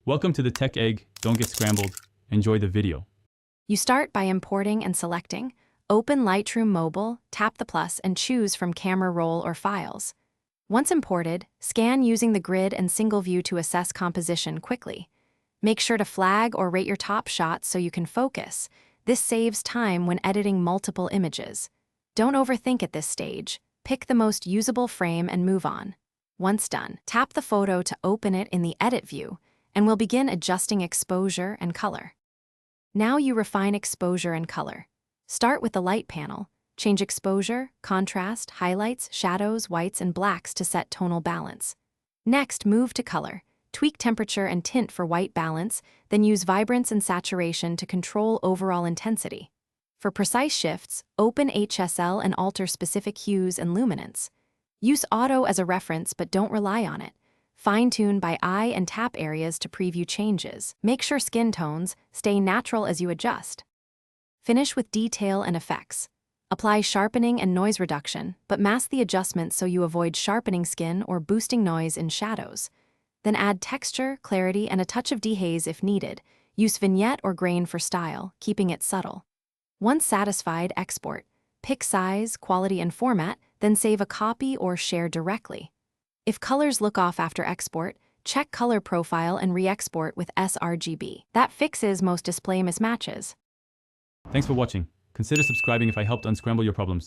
Welcome to the Tech Egg. Don't get scrambled. Enjoy the video. You start by importing and selecting. Open Lightroom Mobile, tap the plus, and choose from Camera Roll or Files. Once imported, scan using the grid and single view to assess composition quickly. Make sure to flag or rate your top shots so you can focus. This saves time when editing multiple images. Don't overthink at this stage. Pick the most usable frame and move on. Once done, tap the photo to open it in the Edit view, and we'll begin adjusting exposure and color. Now you refine exposure and color. Start with the light panel. Change exposure, contrast, highlights, shadows, whites, and blacks to set tonal balance. Next, move to color. Tweak temperature and tint for white balance, then use vibrance and saturation to control overall intensity. For precise shifts, open HSL and alter specific hues and luminance. Use auto as a reference, but don't rely on it. Fine-tune by eye and tap areas to preview changes. Make sure skin tones stay natural as you adjust. Finish with detail and effects. Apply sharpening and noise reduction, but mask the adjustments so you avoid sharpening skin or boosting noise in shadows. Then add texture, clarity, and a touch of dehaze if needed. Use vignette or grain for style, keeping it subtle. Once satisfied, export. Pick size, quality, and format, then save a copy or share directly. If colors look off after export, check color profile and re-export with sRGB. That fixes most display mismatches. Thanks for watching. Consider subscribing if I helped unscramble your problems.